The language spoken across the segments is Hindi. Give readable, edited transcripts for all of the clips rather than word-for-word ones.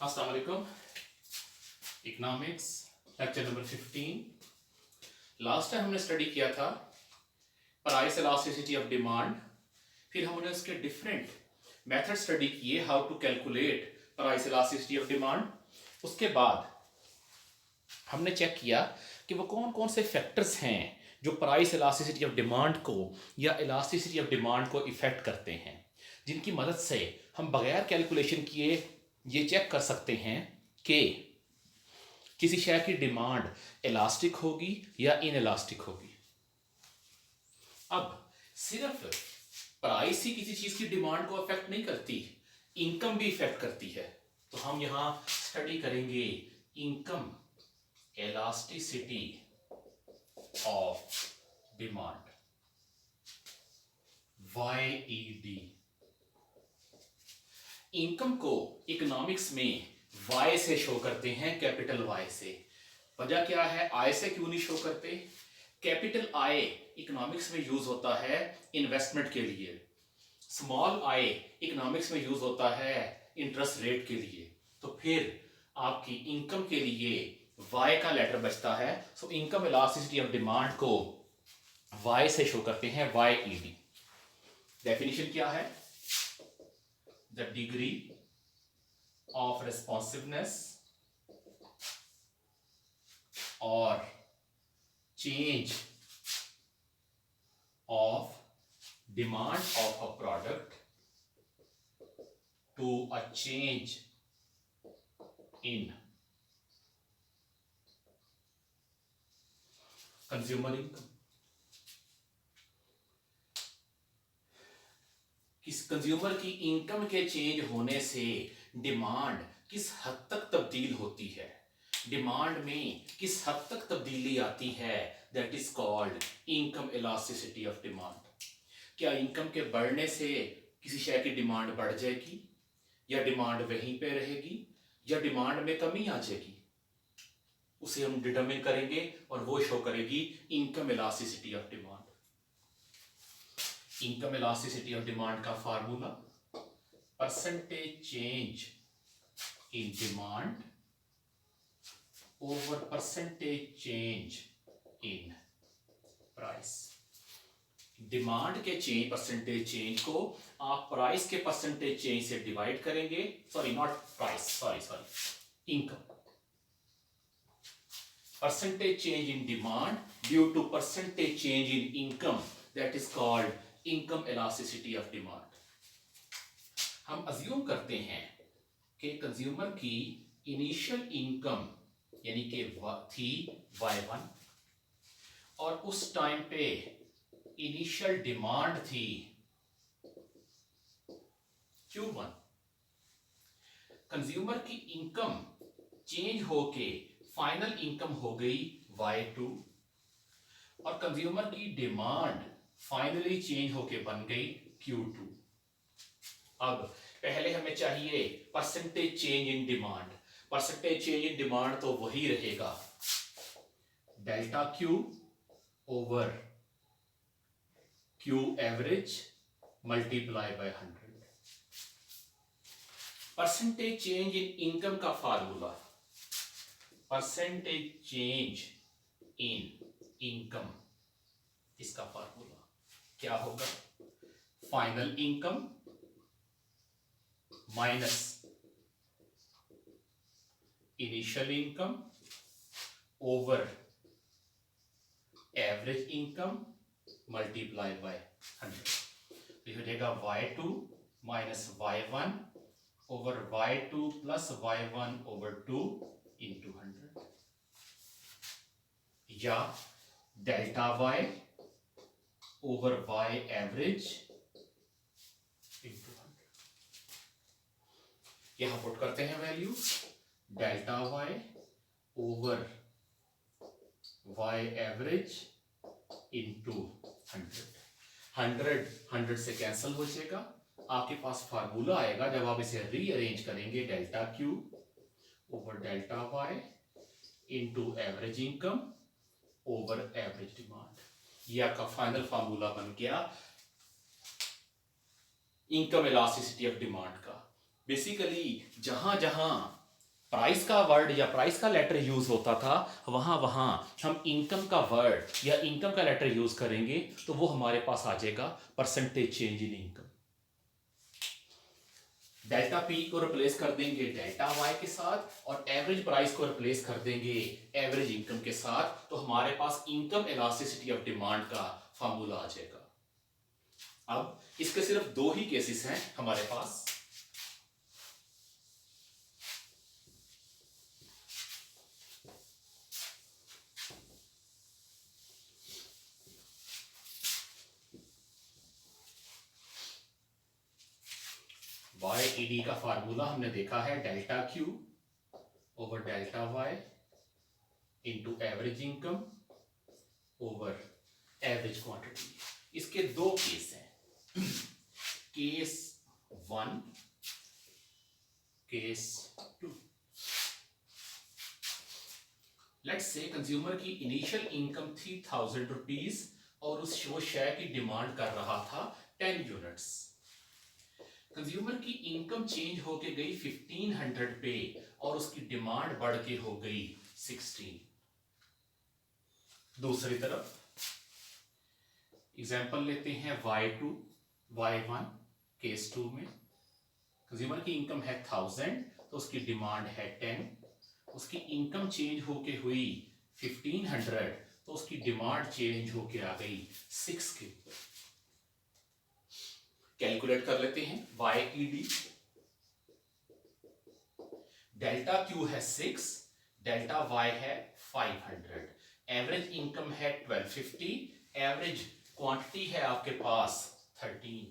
अस्सलाम वालेकुम। Economics lecture number 15। Last time हमने स्टडी किया था प्राइस इलास्टिसिटी ऑफ डिमांड। फिर हमने उसके डिफरेंट मेथड स्टडी किए, how to calculate price elasticity of demand. उसके बाद हमने चेक किया कि वो कौन कौन से फैक्टर्स हैं जो प्राइस इलास्टिसिटी ऑफ डिमांड को या इलास्टिसिटी ऑफ डिमांड को इफेक्ट करते हैं, जिनकी मदद से हम बगैर कैलकुलेशन किए ये चेक कर सकते हैं कि किसी शय की डिमांड इलास्टिक होगी या इन इलास्टिक होगी। अब सिर्फ प्राइस ही किसी चीज की डिमांड को अफेक्ट नहीं करती, इनकम भी इफेक्ट करती है। तो हम यहां स्टडी करेंगे income elasticity of demand, YED। Income को इकोनॉमिक्स में Y से शो करते हैं, कैपिटल Y से। वजह क्या है, I से क्यों नहीं शो करते? कैपिटल I इकोनॉमिक्स में यूज होता है इन्वेस्टमेंट के लिए, स्मॉल I इकोनॉमिक्स में यूज होता है इंटरेस्ट रेट के लिए। तो फिर आपकी इनकम के लिए Y का लेटर बचता है। So income elasticity of demand को Y से शो करते हैं, YED। डेफिनेशन क्या है? The degree of responsiveness or change of demand of a product to a change in consumer income। किस कंज्यूमर की इनकम के चेंज होने से डिमांड किस हद तक तब्दील होती है, डिमांड में किस हद तक तब्दीली आती है, that is called income elasticity of demand. क्या इनकम के बढ़ने से किसी शय की डिमांड बढ़ जाएगी, या डिमांड वहीं पे रहेगी, या डिमांड में कमी आ जाएगी, उसे हम डिटरमिन करेंगे और वो शो करेगी income elasticity of demand. Income elasticity of demand का formula percentage change in demand over percentage change in price. Demand के चेंज, परसेंटेज चेंज को आप प्राइस के परसेंटेज चेंज से डिवाइड करेंगे, sorry not price, sorry income. Percentage change in demand due to percentage change in income, that is called income elasticity of demand. हम अज्यूम करते हैं कि कंज्यूमर की इनिशियल इनकम यानी कि थी Y1 और उस टाइम पे इनिशियल डिमांड थी Q1। कंज्यूमर की इनकम चेंज होके फाइनल इनकम हो गई Y2 और कंज्यूमर की डिमांड फाइनली चेंज होके बन गई Q2। अब पहले हमें चाहिए percentage change in demand. Percentage change in demand तो वही रहेगा, delta Q over Q average multiply by 100। Percentage change in income का formula, percentage change in income, इसका फार्मूला क्या होगा? Final income minus initial income over average income multiply by 100। तो हो जाएगा Y2 minus Y1 over Y2 plus Y1 over 2 into 100, या delta Y over Y average into 100। यहां पुट करते हैं value, delta Y over Y average into 100। 100 से कैंसिल हो जाएगा, आपके पास फार्मूला आएगा जब आप इसे रीअरेंज करेंगे, delta Q over delta Y into average income over average demand. ये आपका फाइनल फार्मूला बन गया इनकम इलास्टिसिटी ऑफ डिमांड का। बेसिकली जहां जहां प्राइस का वर्ड या प्राइस का लेटर यूज होता था, वहां वहां हम इनकम का वर्ड या इनकम का लेटर यूज करेंगे तो वो हमारे पास आ जाएगा percentage change in income. Delta P को रिप्लेस कर देंगे डेल्टा वाई के साथ और एवरेज प्राइस को रिप्लेस कर देंगे एवरेज इनकम के साथ, तो हमारे पास इनकम इलास्टिसिटी ऑफ डिमांड का फार्मूला आ जाएगा। अब इसके सिर्फ दो ही केसेस हैं हमारे पास। YED का फार्मूला हमने देखा है delta Q over delta Y into average income over average quantity. इसके दो केस हैं, case 1, case 2। Let's say consumer की इनिशियल इनकम थी 1000 रुपीज और वो शेयर की डिमांड कर रहा था 10 यूनिट्स। कंज्यूमर की इनकम चेंज होके गई 1500 पे और उसकी डिमांड बढ़ के हो गई 16। दूसरी तरफ एग्जांपल लेते हैं Y2 Y1 केस 2 में कंज्यूमर की इनकम है 1000 तो उसकी डिमांड है 10, उसकी इनकम चेंज होके हुई 1500 तो उसकी डिमांड चेंज होके आ गई 6 के ऊपर। कैलकुलेट कर लेते हैं YED। डेल्टा Q है 6, डेल्टा Y है 500, एवरेज इनकम है 1250, एवरेज क्वांटिटी है आपके पास 13।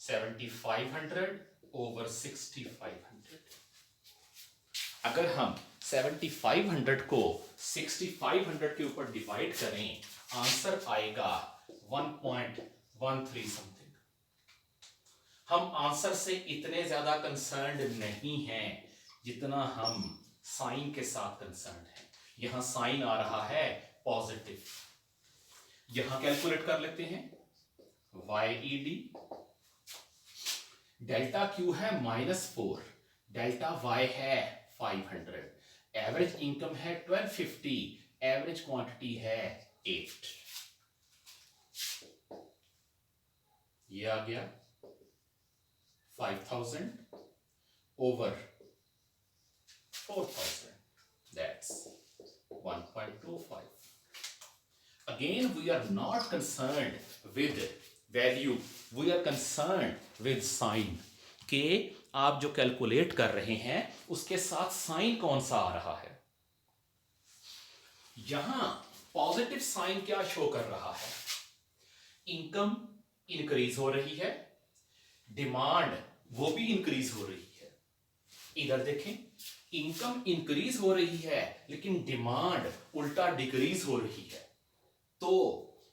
$7,500 ओवर 6,500। अगर हम 7,500 को 6,500 के ऊपर डिवाइड करें, आंसर आएगा 1.13 समथिंग। हम आंसर से इतने ज्यादा कंसर्न्ड नहीं हैं जितना हम साइन के साथ कंसर्न्ड हैं। यहां साइन आ रहा है पॉजिटिव। यहां कैलकुलेट कर लेते हैं YED। डेल्टा Q है -4, डेल्टा Y है 500, एवरेज इनकम है 1250, एवरेज क्वांटिटी है 8। ये आ गया 5000 over 4000, that's 1.25। Again, we are not concerned with value, we are concerned with sign। के आप जो कैलकुलेट कर रहे हैं उसके साथ साइन कौन सा आ रहा है। यहां पॉजिटिव साइन क्या शो कर रहा है, इनकम इंक्रीज हो रही है, डिमांड वो भी इंक्रीज हो रही है। इधर देखें, इनकम इंक्रीज हो रही है लेकिन डिमांड उल्टा डिक्रीज हो रही है। तो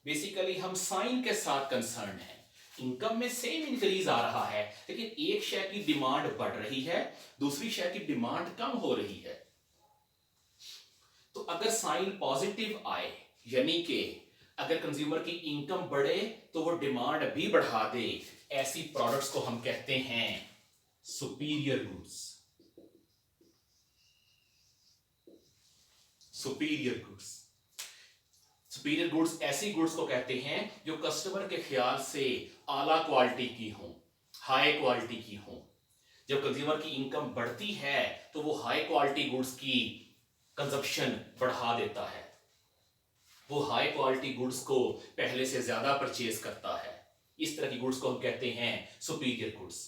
बेसिकली हम साइन के साथ कंसर्न हैं। इनकम में सेम इंक्रीज आ रहा है लेकिन एक शेयर की डिमांड बढ़ रही है, दूसरी शेयर की डिमांड कम हो रही है। तो अगर साइन पॉजिटिव आए, यानी कि अगर कंज्यूमर की इनकम बढ़े तो वो डिमांड भी बढ़ा दे, ऐसी प्रोडक्ट्स को हम कहते हैं superior goods. Superior goods, superior goods ऐसी गुड्स को कहते हैं जो कस्टमर के ख्याल से आला क्वालिटी की हो, हाई क्वालिटी की हो। जब कंज्यूमर की इनकम बढ़ती है तो वो हाई क्वालिटी गुड्स की कंजप्शन बढ़ा देता है, वो हाई क्वालिटी गुड्स को पहले से ज्यादा परचेज करता है। इस तरह की गुड्स को हम कहते हैं सुपीरियर गुड्स।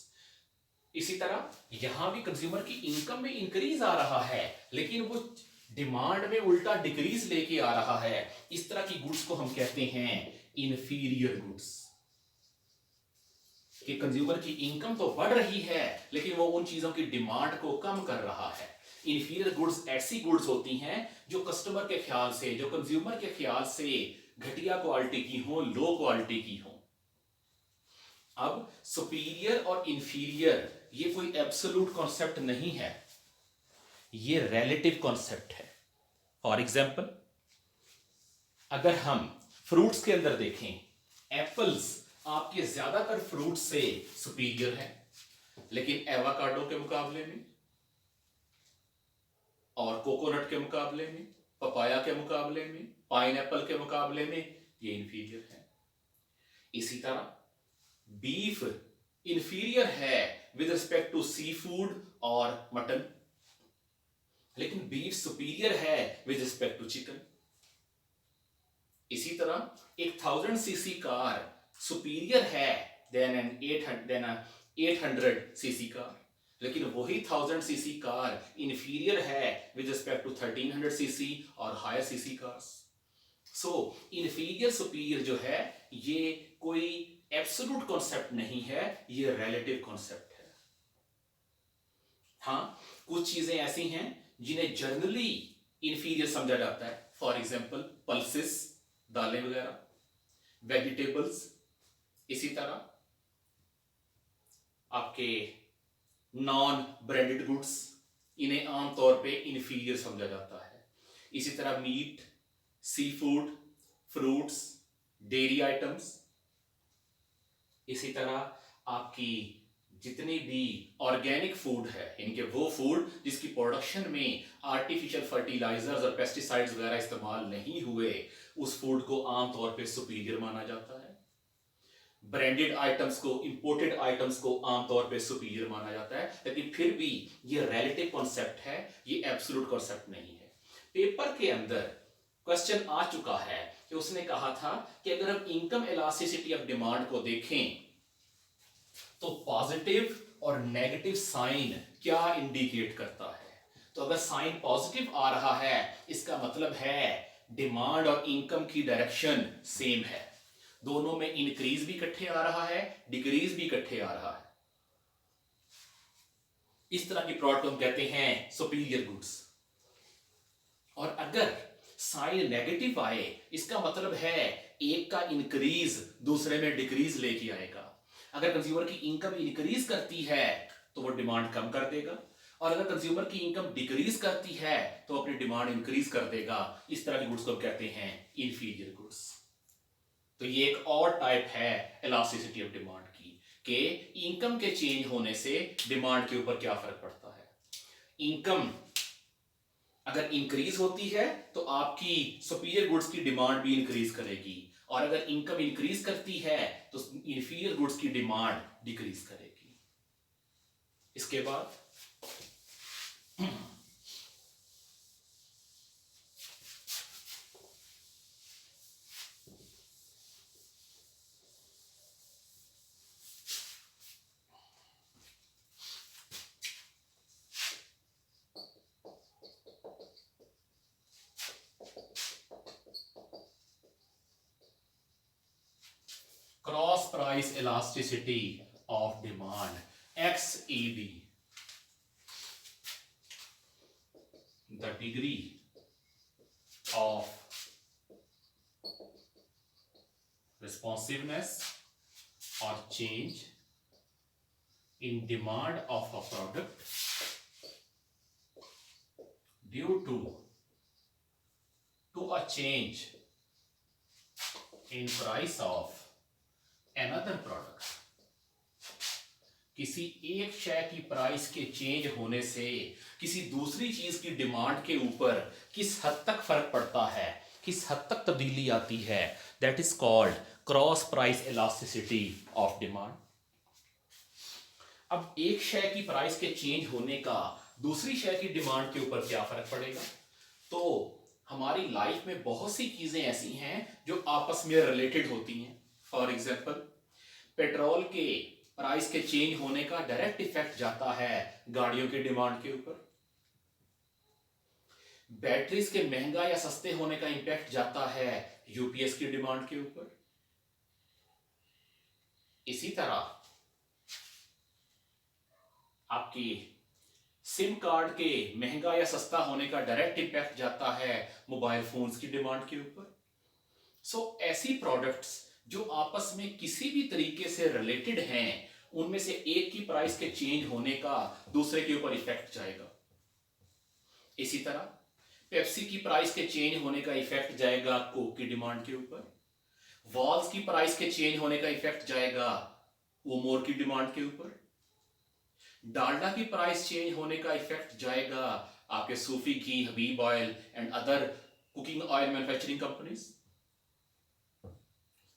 इसी तरह यहां भी कंज्यूमर की इनकम में इंक्रीज आ रहा है लेकिन वो डिमांड में उल्टा डिक्रीज लेके आ रहा है। इस तरह की गुड्स को हम कहते हैं इन्फीरियर गुड्स। कि कंज्यूमर की इनकम तो बढ़ रही है लेकिन वो उन चीजों की डिमांड को कम कर रहा है। इन्फीरियर गुड्स ऐसी गुड्स होती हैं जो कस्टमर के ख्याल से, जो कंज्यूमर के ख्याल से घटिया क्वालिटी की हो, लो क्वालिटी की हो। अब सुपीरियर और इन्फीरियर ये कोई एब्सोल्यूट कॉन्सेप्ट नहीं है, ये रिलेटिव कॉन्सेप्ट है। फॉर एग्जाम्पल, अगर हम फ्रूट्स के अंदर देखें, एप्पल्स आपके ज्यादातर फ्रूट से सुपीरियर है, लेकिन एवोकाडो के मुकाबले में और कोकोनट के मुकाबले में, पपाया के मुकाबले में, पाइनएप्पल के मुकाबले में ये इंफीरियर है। इसी तरह बीफ इंफीरियर है with respect to seafood और मटन, लेकिन बीफ सुपीरियर है विद रिस्पेक्ट टू चिकन। इसी तरह एक 1000 सीसी कार सुपीरियर है देन एन 800 सीसी कार, लेकिन वही 1000 सीसी कार इंफीरियर है विद रिस्पेक्ट टू 1300 सीसी और higher cc cars. So inferior superior जो है ये कोई एब्सोल्यूट कॉन्सेप्ट नहीं है, ये रिलेटिव कॉन्सेप्ट है। हाँ, कुछ चीजें ऐसी हैं जिन्हें जनरली इंफीरियर समझा जाता है, फॉर एग्जाम्पल पल्सेस, दालें वगैरह, वेजिटेबल्स। इसी तरह आपके नॉन ब्रांडेड गुड्स, इन्हें आमतौर पे इंफीरियर समझा जाता है। इसी तरह meet, sea food, fruits, dairy items. इसी तरह आपकी जितनी भी ऑर्गेनिक फूड है, इनके वो फूड जिसकी प्रोडक्शन में आर्टिफिशियल फर्टिलाइजर्स और पेस्टिसाइड्स वगैरह इस्तेमाल नहीं हुए, उस फूड को आमतौर पे सुपीरियर माना जाता है। ब्रांडेड आइटम्स को, इंपोर्टेड आइटम्स को आमतौर पे सुपीरियर माना जाता है, लेकिन फिर भी ये रिलेटिव कॉन्सेप्ट है, ये एब्सोल्यूट कॉन्सेप्ट नहीं है। पेपर के अंदर क्वेश्चन आ चुका है कि उसने कहा था कि अगर हम इनकम इलास्टिसिटी ऑफ डिमांड को देखें तो पॉजिटिव और नेगेटिव साइन क्या इंडिकेट करता है। तो अगर साइन पॉजिटिव आ रहा है, इसका मतलब है डिमांड और इनकम की डायरेक्शन सेम है, दोनों में इंक्रीज भी इकट्ठे आ रहा है, डिक्रीज भी इकट्ठे आ रहा है। इस तरह की प्रोडक्ट हम कहते हैं सुपीरियर गुड्स। और अगर साइन नेगेटिव आए, इसका मतलब है एक का इंक्रीज दूसरे में डिक्रीज लेके आएगा। अगर कंज्यूमर की इनकम इंक्रीज करती है तो वो डिमांड कम कर देगा, और अगर कंज्यूमर की इनकम डिक्रीज करती है तो अपनी डिमांड इंक्रीज कर देगा। इस तरह की गुड्स को कहते हैं इंफीरियर गुड्स। तो ये एक और टाइप है इलास्टिसिटी ऑफ डिमांड की, कि इनकम के चेंज होने से डिमांड के ऊपर क्या फर्क पड़ता है। इनकम अगर इंक्रीज होती है तो आपकी सुपीरियर गुड्स की डिमांड भी इंक्रीज करेगी, और अगर इनकम इंक्रीज करती है तो इंफीरियर गुड्स की डिमांड डिक्रीज करेगी। इसके बाद cross price elasticity of demand, XED, the degree of responsiveness or change in demand of a product due to a change in price of another product। किसी एक शय की प्राइस के चेंज होने से किसी दूसरी चीज की डिमांड के ऊपर किस हद तक फर्क पड़ता है, किस हद तक तब्दीली आती है, that is called cross price elasticity of demand. अब एक शय की प्राइस के चेंज होने का दूसरी शय की डिमांड के ऊपर क्या फर्क पड़ेगा। तो हमारी लाइफ में बहुत सी चीजें ऐसी हैं जो आपस में रिलेटेड होती हैं। फॉर एग्जाम्पल, पेट्रोल के प्राइस के चेंज होने का डायरेक्ट इफेक्ट जाता है गाड़ियों के डिमांड के ऊपर। बैटरीज के महंगा या सस्ते होने का इंपैक्ट जाता है यूपीएस की डिमांड के ऊपर। इसी तरह आपकी सिम कार्ड के महंगा या सस्ता होने का डायरेक्ट इंपैक्ट जाता है मोबाइल फोन्स की डिमांड के ऊपर। सो ऐसी प्रोडक्ट्स जो आपस में किसी भी तरीके से रिलेटेड हैं, उनमें से एक की प्राइस के चेंज होने का दूसरे के ऊपर इफेक्ट जाएगा। इसी तरह पेप्सी की प्राइस के चेंज होने का इफेक्ट जाएगा कोक की डिमांड के ऊपर, वॉल्स की प्राइस के चेंज होने का इफेक्ट जाएगा वो मोर की डिमांड के ऊपर। डालडा की प्राइस चेंज होने का इफेक्ट जाएगा आपके Sufi ghee, Habib oil and other cooking oil manufacturing companies.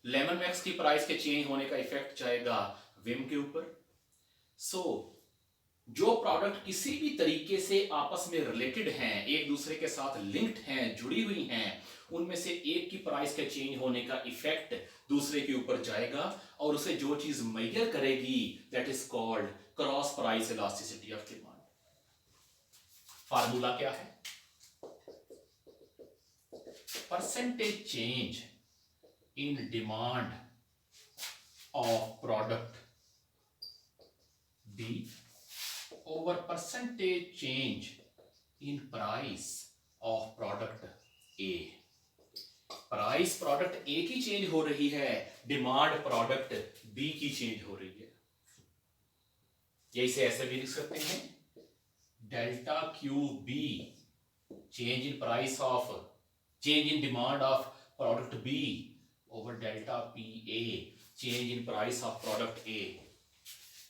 Lemon Max की प्राइस के चेंज होने का इफेक्ट जाएगा विम के ऊपर। सो जो प्रोडक्ट किसी भी तरीके से आपस में रिलेटेड हैं, एक दूसरे के साथ लिंक्ड हैं, जुड़ी हुई हैं, उनमें से एक की प्राइस के चेंज होने का इफेक्ट दूसरे के ऊपर जाएगा और उसे जो चीज मेजर करेगी that is called cross price elasticity of demand. Formula क्या है? Percentage change in demand of product B over percentage change in price of product A। Price product A की चेंज हो रही है, डिमांड प्रोडक्ट B की चेंज हो रही है। ये इसे ऐसे भी लिख सकते हैं, delta Q B change in price of, change in demand of product B over delta PA change in price of product A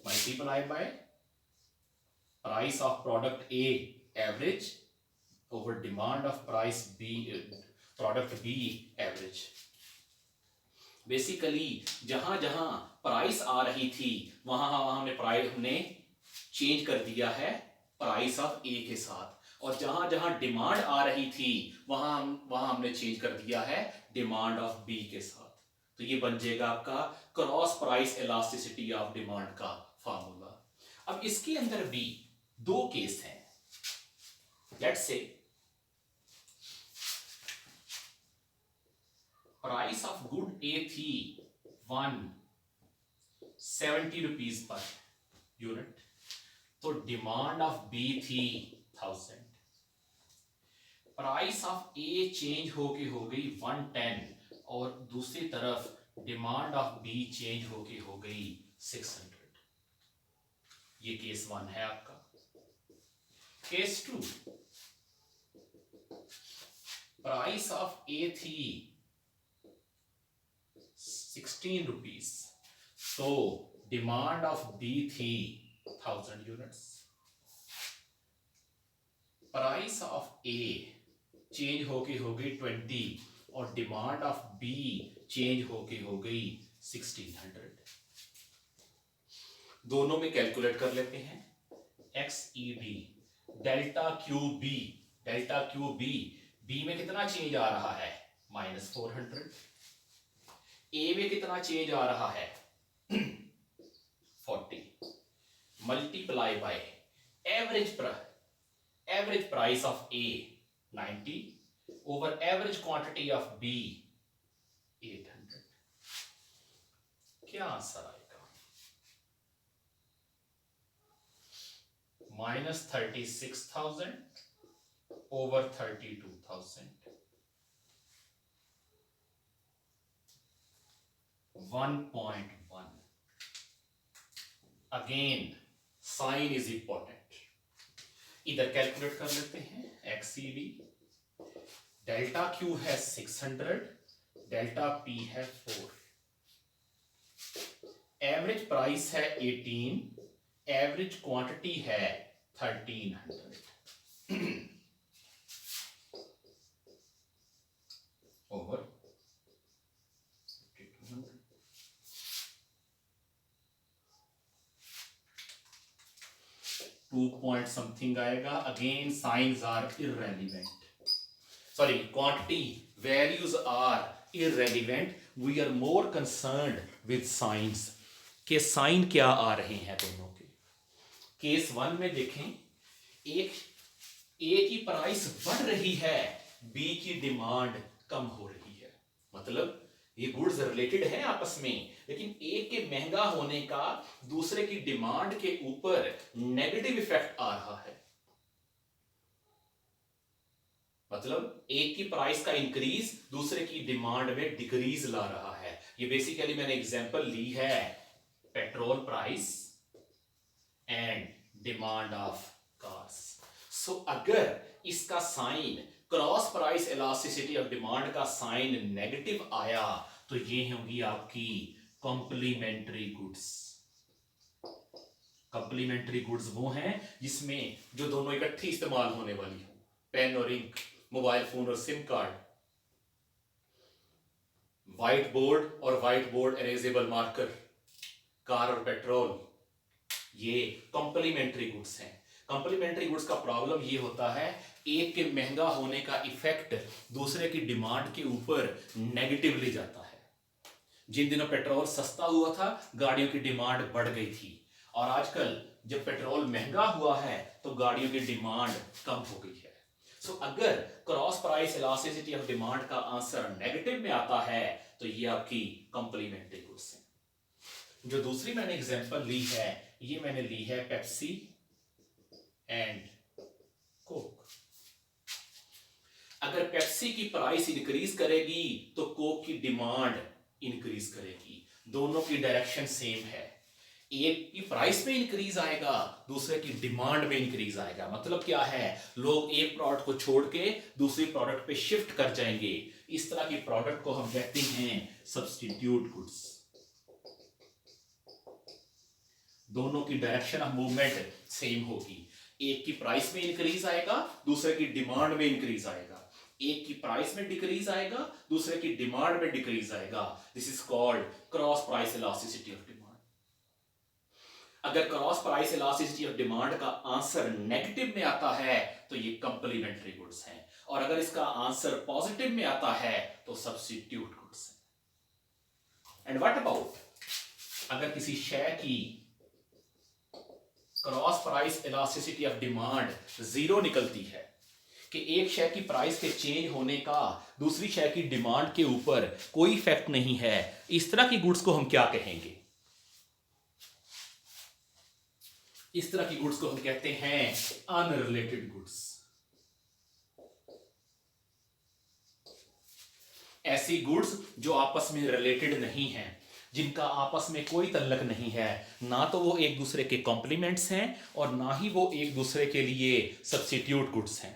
multiplied by price of product A average over demand of price B product B average। Basically जहां जहां प्राइस आ रही थी वहां हमने प्राइस हमने चेंज कर दिया है प्राइस ऑफ ए के साथ, और जहां जहां डिमांड आ रही थी वहां हमने चेंज कर दिया है डिमांड ऑफ बी के साथ। तो ये बन जाएगा आपका cross price elasticity of demand का फार्मूला। अब इसके अंदर भी दो केस हैं। Let's say price of good ए थी 170 रुपीज पर यूनिट, तो डिमांड ऑफ बी थी 1000। प्राइस ऑफ ए चेंज होके हो गई 110 और दूसरी तरफ डिमांड ऑफ बी चेंज होके हो गई 600। ये केस 1 है आपका। केस 2, प्राइस ऑफ ए थी 16 रुपीज, तो डिमांड ऑफ बी थी 1000 units. Price of A change होके हो गई 20 और डिमांड ऑफ बी चेंज होके हो गई 1600। दोनों में कैलकुलेट कर लेते हैं। XED delta Q B, delta Q B, B में कितना चेंज आ रहा है -400, ए में कितना चेंज आ रहा है 40, multiply by average price of A 90 over average quantity of B 800। क्या आंसर आएगा? -36,000 over 32,000, 1.1। Again sign is important, इधर कैलकुलेट कर लेते हैं। XCD डेल्टा Q है 600, डेल्टा P है 4, एवरेज प्राइस है 18, एवरेज क्वांटिटी है 1300 ओवर 5200। 2 पॉइंट समथिंग आएगा। Again signs are irrelevant, sorry quantity values are irrelevant, we are more concerned with signs के साइन क्या आ रहे हैं दोनों के। केस 1 में देखें, एक ए की प्राइस बढ़ रही है, बी की डिमांड कम हो रही है, मतलब ये गुड्स रिलेटेड है आपस में, लेकिन एक के महंगा होने का दूसरे की डिमांड के ऊपर नेगेटिव इफेक्ट आ रहा है। मतलब एक की प्राइस का इंक्रीज दूसरे की डिमांड में डिक्रीज ला रहा है। ये बेसिकली मैंने एग्जांपल ली है petrol price and demand of cars. So अगर इसका sign cross price elasticity of demand का साइन नेगेटिव आया तो ये होंगी आपकी कॉम्प्लीमेंट्री गुड्स। कॉम्प्लीमेंट्री गुड्स वो हैं जिसमें जो दोनों इकट्ठी इस्तेमाल होने वाली हो, पेन और इंक, मोबाइल फोन और सिम कार्ड, व्हाइट बोर्ड और white board erasable marker, car और पेट्रोल, ये कॉम्प्लीमेंट्री गुड्स हैं। कॉम्प्लीमेंट्री गुड्स का प्रॉब्लम ये होता है, एक के महंगा होने का इफेक्ट दूसरे की डिमांड के ऊपर नेगेटिवली जाता है। जिन दिनों पेट्रोल सस्ता हुआ था, गाड़ियों की डिमांड बढ़ गई थी, और आजकल जब पेट्रोल महंगा हुआ है तो गाड़ियों की डिमांड कम हो गई है। सो अगर cross price elasticity of demand का आंसर नेगेटिव में आता है तो ये आपकी कॉम्प्लीमेंट्री गुड्स है। जो दूसरी मैंने एग्जांपल ली है, ये मैंने ली है पेप्सी एंड कोक। अगर पेप्सी की प्राइस इंक्रीज करेगी तो कोक की डिमांड इंक्रीज करेगी। दोनों की डायरेक्शन सेम है, एक की प्राइस में इंक्रीज आएगा, दूसरे की डिमांड में इंक्रीज आएगा। मतलब क्या है, लोग एक प्रोडक्ट को छोड़ के दूसरी प्रोडक्ट पे शिफ्ट कर जाएंगे। इस तरह की प्रोडक्ट को हम कहते हैं सब्स्टिट्यूट गुड्स। दोनों की डायरेक्शन ऑफ मूवमेंट सेम होगी, एक की प्राइस में इंक्रीज आएगा, दूसरे की डिमांड में इंक्रीज आएगा। एक की प्राइस में डिक्रीज आएगा, दूसरे की डिमांड में डिक्रीज आएगा। This is called cross price elasticity of demand. अगर cross price elasticity of demand का आंसर नेगेटिव में आता है तो ये कंप्लीमेंट्री गुड्स हैं, और अगर इसका आंसर पॉजिटिव में आता है तो सब्स्टिट्यूट गुड्स हैं। एंड व्हाट अबाउट अगर किसी शेयर की cross price elasticity of demand 0 निकलती है, कि एक शेयर की प्राइस के चेंज होने का दूसरी शेयर की डिमांड के ऊपर कोई इफेक्ट नहीं है, इस तरह की गुड्स को हम क्या कहेंगे? इस तरह की गुड्स को हम कहते हैं अनरिलेटेड गुड्स। ऐसी गुड्स जो आपस में रिलेटेड नहीं है, जिनका आपस में कोई तल्लक नहीं है, ना तो वो एक दूसरे के कॉम्प्लीमेंट्स हैं और ना ही वो एक दूसरे के लिए सब्स्टिट्यूट गुड्स हैं।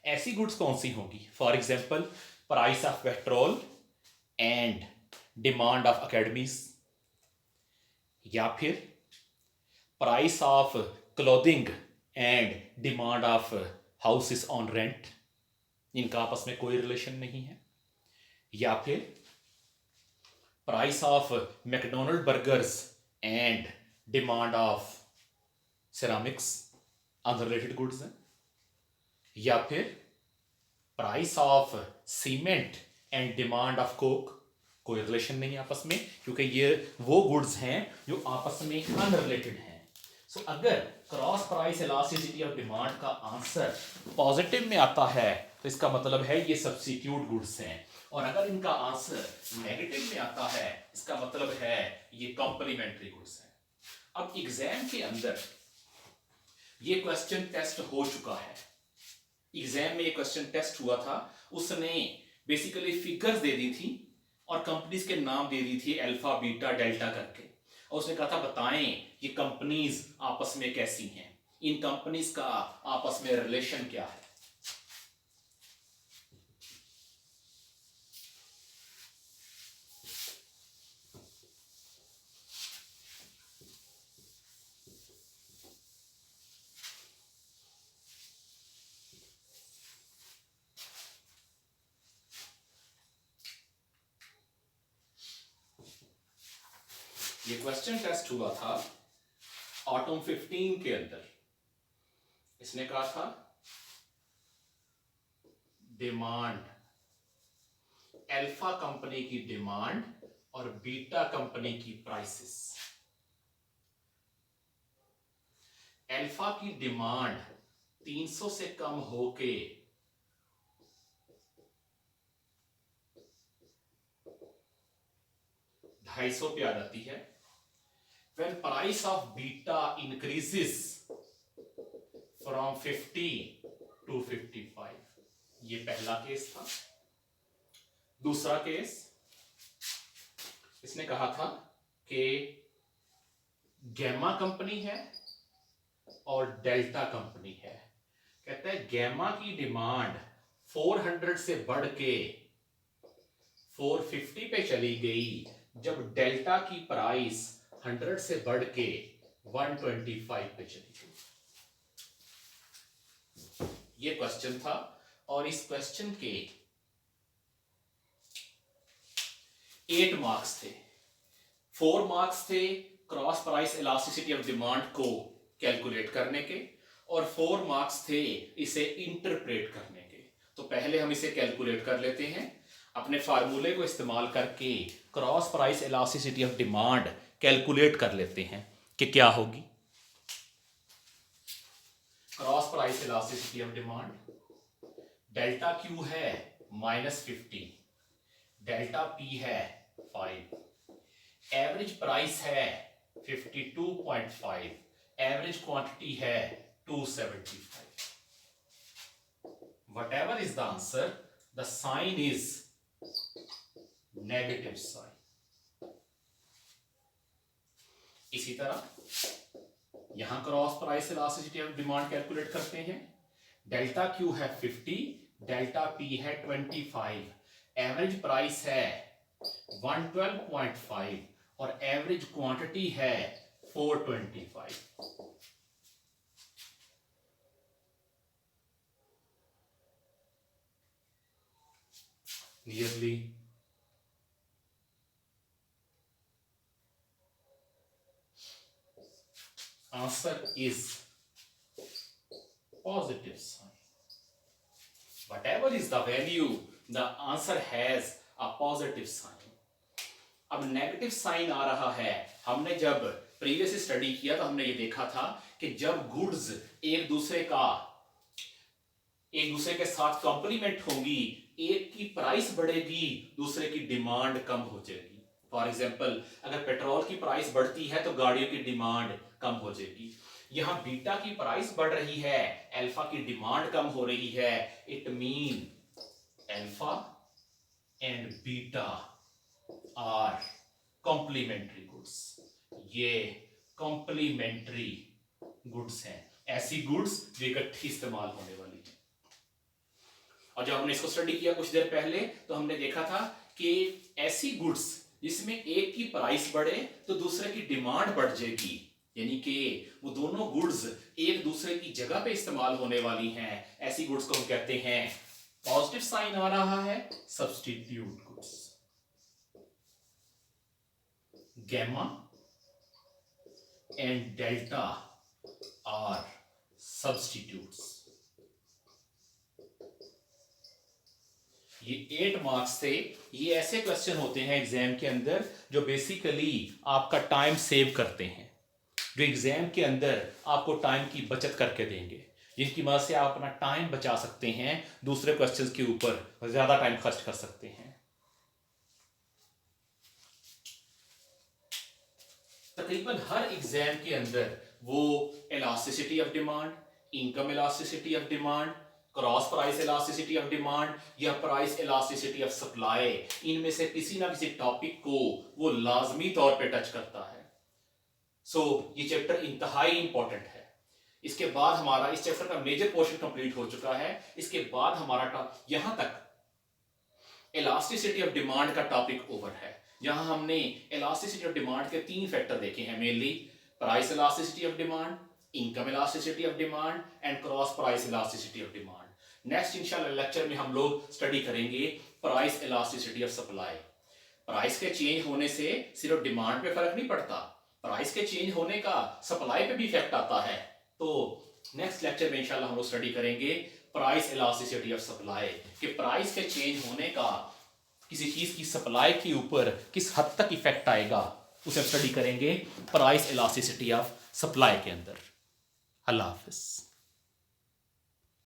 ऐसी गुड्स कौन सी होंगी? For example, price of petrol and demand of academies, या फिर price of clothing and demand of houses on rent, इनका आपस में कोई रिलेशन नहीं है। या फिर price of McDonald burgers and demand of ceramics, unrelated goods हैं। या फिर price of cement and demand of Coke, कोई रिलेशन नहीं है आपस में, क्योंकि ये वो गुड्स हैं जो आपस में अनरिलेटेड हैं। सो अगर cross price elasticity of demand का आंसर पॉजिटिव में आता है तो इसका मतलब है ये सब्स्टिट्यूट गुड्स हैं, और अगर इनका आंसर नेगेटिव में आता है इसका मतलब है ये कॉम्प्लीमेंट्री गुड्स हैं। अब एग्जाम के अंदर ये क्वेश्चन टेस्ट हो चुका है, एग्जाम में ये क्वेश्चन टेस्ट हुआ था, उसने बेसिकली फिगर्स दे दी थी और कंपनीज के नाम दे दी थी अल्फा बीटा डेल्टा करके, और उसने कहा था बताएं ये कंपनीज आपस में कैसी हैं, इन कंपनीज का आपस में रिलेशन क्या है। ये क्वेश्चन टेस्ट हुआ था ऑटम 15 के अंदर। इसने कहा था डिमांड, अल्फा कंपनी की डिमांड और बीटा कंपनी की प्राइसेस। अल्फा की डिमांड 300 से कम होके 250 पे आ जाती है। When price of beta increases from 50 to 55, ये पहला केस था। दूसरा केस इसने कहा था कि गैमा कंपनी है और डेल्टा कंपनी है। कहते हैं गैमा की डिमांड 400 से बढ़ के 450 पे चली गई जब डेल्टा की प्राइस 100 से बढ़ के 125 पे चली गई। ये क्वेश्चन था और इस क्वेश्चन के 8 मार्क्स थे। 4 मार्क्स थे cross price elasticity of demand को कैलकुलेट करने के और 4 मार्क्स थे इसे इंटरप्रेट करने के। तो पहले हम इसे कैलकुलेट कर लेते हैं। अपने फार्मूले को इस्तेमाल करके cross price elasticity of demand calculate कर लेते हैं कि क्या होगी। Cross price elasticity of demand, delta Q है -50, डेल्टा पी है 5, एवरेज प्राइस है 52.5, एवरेज क्वांटिटी है 275। whatever is the answer, the sign is negative sign। इसी तरह यहां cross price elasticity of demand calculate करते हैं। डेल्टा क्यू है 50, डेल्टा पी है 25, एवरेज प्राइस है 112.5 और एवरेज क्वांटिटी है 425। Nearly answer is positive sign। whatever is the value, the answer has a positive sign। अब नेगेटिव साइन आ रहा है। हमने जब प्रीवियस स्टडी किया तो हमने ये देखा था कि जब गुड्स एक दूसरे के साथ कॉम्प्लीमेंट होंगी, एक की प्राइस बढ़ेगी, दूसरे की डिमांड कम हो जाएगी। फॉर एग्जांपल, अगर पेट्रोल की प्राइस बढ़ती है तो गाड़ियों की डिमांड कम हो जाएगी। यहां बीटा की प्राइस बढ़ रही है, अल्फा की डिमांड कम हो रही है। It mean alpha and beta are complementary goods. ये कॉम्प्लीमेंट्री गुड्स हैं, ऐसी गुड्स जो इकट्ठी इस्तेमाल होने वाली है। और जब हमने इसको स्टडी किया कुछ देर पहले तो हमने देखा था कि ऐसी गुड्स जिसमें एक की प्राइस बढ़े तो दूसरे की डिमांड बढ़ जाएगी, यानी कि वो दोनों गुड्स एक दूसरे की जगह पे इस्तेमाल होने वाली हैं, ऐसी गुड्स को हम कहते हैं। पॉजिटिव साइन आ रहा है substitute goods. Gamma and delta are substitutes. ये 8 मार्क्स थे। ये ऐसे क्वेश्चन होते हैं एग्जाम के अंदर जो बेसिकली आपका टाइम सेव करते हैं, जो एग्जाम के अंदर आपको टाइम की बचत करके देंगे, जिनकी मदद से आप अपना टाइम बचा सकते हैं, दूसरे क्वेश्चंस के ऊपर ज्यादा टाइम खर्च कर सकते हैं। तकरीबन हर एग्जाम के अंदर वो elasticity of demand, income elasticity of demand, cross price elasticity of demand या प्राइस इलास्टिसिटी ऑफ सप्लाई, इनमें से किसी ना किसी टॉपिक को वो लाजमी तौर पे टच करता है। सो ये चैप्टर इंतहाई इंपॉर्टेंट है। इसके बाद हमारा इस चैप्टर का मेजर पोर्शन कंप्लीट हो चुका है। इसके बाद हमारा यहां तक इलास्टिसिटी ऑफ डिमांड का टॉपिक ओवर है, जहां हमने इलास्टिसिटी ऑफ डिमांड के 3 फैक्टर देखे हैं mainly: price elasticity of demand, income elasticity of demand and cross price elasticity of demand. Next इंशाल्लाह लेक्चर में हम लोग स्टडी करेंगे price elasticity of supply. Price के चेंज होने से सिर्फ डिमांड पे फर्क नहीं पड़ता, प्राइस के चेंज होने का सप्लाई पे भी इफेक्ट आता है। तो नेक्स्ट लेक्चर में इंशाल्लाह हम लोग स्टडी करेंगे प्राइस इलास्टिसिटी ऑफ सप्लाई, कि प्राइस के चेंज होने का किसी चीज की सप्लाई के ऊपर किस हद तक इफेक्ट आएगा, उसे हम स्टडी करेंगे प्राइस इलास्टिसिटी ऑफ सप्लाई के अंदर। अल्लाह हाफिज।